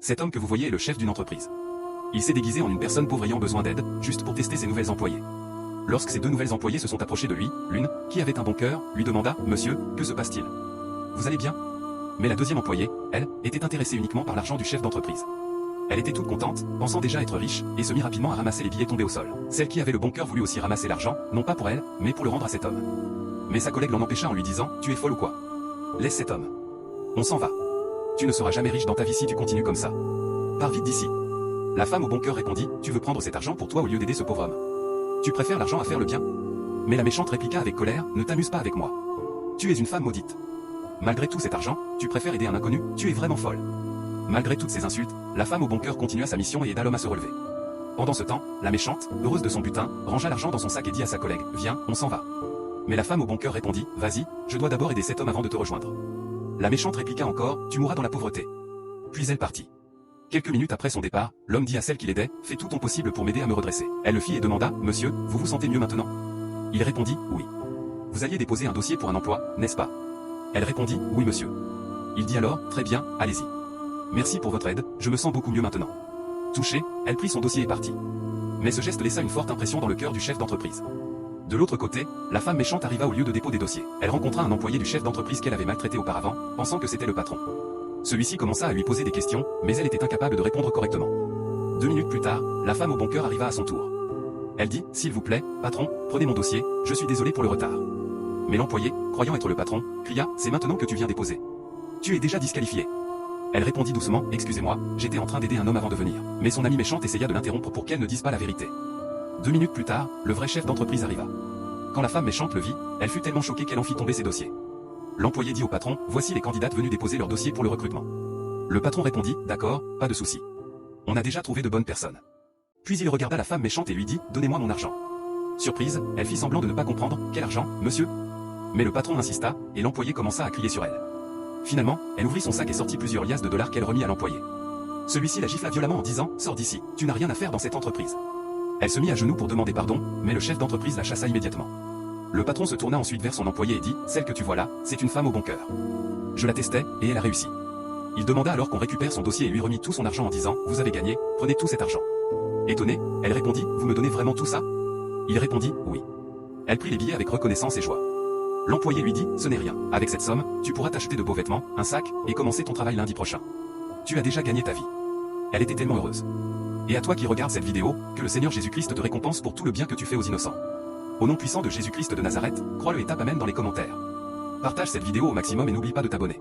Cet homme que vous voyez est le chef d'une entreprise. Il s'est déguisé en une personne pauvre ayant besoin d'aide, juste pour tester ses nouvelles employés. Lorsque ces deux nouvelles employées se sont approchées de lui, l'une, qui avait un bon cœur, lui demanda « Monsieur, que se passe-t-il? Vous allez bien ?» Mais la deuxième employée, elle, était intéressée uniquement par l'argent du chef d'entreprise. Elle était toute contente, pensant déjà être riche, et se mit rapidement à ramasser les billets tombés au sol. Celle qui avait le bon cœur voulut aussi ramasser l'argent, non pas pour elle, mais pour le rendre à cet homme. Mais sa collègue l'en empêcha en lui disant « Tu es folle ou quoi? Laisse cet homme. On s'en va. Tu ne seras jamais riche dans ta vie si tu continues comme ça. Pars vite d'ici. » La femme au bon cœur répondit « Tu veux prendre cet argent pour toi au lieu d'aider ce pauvre homme. Tu préfères l'argent à faire le bien ?» Mais la méchante répliqua avec colère « Ne t'amuse pas avec moi. Tu es une femme maudite. Malgré tout cet argent, tu préfères aider un inconnu, tu es vraiment folle. » Malgré toutes ces insultes, la femme au bon cœur continua sa mission et aida l'homme à se relever. Pendant ce temps, la méchante, heureuse de son butin, rangea l'argent dans son sac et dit à sa collègue « Viens, on s'en va. » Mais la femme au bon cœur répondit « Vas-y, je dois d'abord aider cet homme avant de te rejoindre. » La méchante répliqua encore « Tu mourras dans la pauvreté. » Puis elle partit. Quelques minutes après son départ, l'homme dit à celle qui l'aidait « Fais tout ton possible pour m'aider à me redresser. » Elle le fit et demanda « Monsieur, vous vous sentez mieux maintenant ?» Il répondit « Oui. » Vous alliez déposer un dossier pour un emploi, n'est-ce pas? Elle répondit « Oui monsieur. » Il dit alors « Très bien, allez-y. Merci pour votre aide, je me sens beaucoup mieux maintenant. » Touchée, elle prit son dossier et partit. Mais ce geste laissa une forte impression dans le cœur du chef d'entreprise. De l'autre côté, la femme méchante arriva au lieu de dépôt des dossiers. Elle rencontra un employé du chef d'entreprise qu'elle avait maltraité auparavant, pensant que c'était le patron. Celui-ci commença à lui poser des questions, mais elle était incapable de répondre correctement. 2 minutes plus tard, la femme au bon cœur arriva à son tour. Elle dit « S'il vous plaît, patron, prenez mon dossier, je suis désolé pour le retard. » Mais l'employé, croyant être le patron, cria « C'est maintenant que tu viens déposer. Tu es déjà disqualifié. » Elle répondit doucement « Excusez-moi, j'étais en train d'aider un homme avant de venir. » Mais son amie méchante essaya de l'interrompre pour qu'elle ne dise pas la vérité. 2 minutes plus tard, le vrai chef d'entreprise arriva. Quand la femme méchante le vit, elle fut tellement choquée qu'elle en fit tomber ses dossiers. L'employé dit au patron « Voici les candidates venues déposer leur dossier pour le recrutement. » Le patron répondit « D'accord, pas de souci. On a déjà trouvé de bonnes personnes. » Puis il regarda la femme méchante et lui dit « Donnez-moi mon argent. » Surprise, elle fit semblant de ne pas comprendre « Quel argent, monsieur ?» Mais le patron insista, et l'employé commença à crier sur elle. Finalement, elle ouvrit son sac et sortit plusieurs liasses de dollars qu'elle remit à l'employé. Celui-ci la gifla violemment en disant « Sors d'ici, tu n'as rien à faire dans cette entreprise. » Elle se mit à genoux pour demander pardon, mais le chef d'entreprise la chassa immédiatement. Le patron se tourna ensuite vers son employé et dit « Celle que tu vois là, c'est une femme au bon cœur. Je la testais, et elle a réussi. » Il demanda alors qu'on récupère son dossier et lui remit tout son argent en disant « Vous avez gagné, prenez tout cet argent. » Étonnée, elle répondit « Vous me donnez vraiment tout ça ?» Il répondit « Oui. » Elle prit les billets avec reconnaissance et joie. L'employé lui dit « Ce n'est rien. Avec cette somme, tu pourras t'acheter de beaux vêtements, un sac, et commencer ton travail lundi prochain. Tu as déjà gagné ta vie. » Elle était tellement heureuse. Et à toi qui regardes cette vidéo, que le Seigneur Jésus-Christ te récompense pour tout le bien que tu fais aux innocents. Au nom puissant de Jésus-Christ de Nazareth, crois-le et tape Amen dans les commentaires. Partage cette vidéo au maximum et n'oublie pas de t'abonner.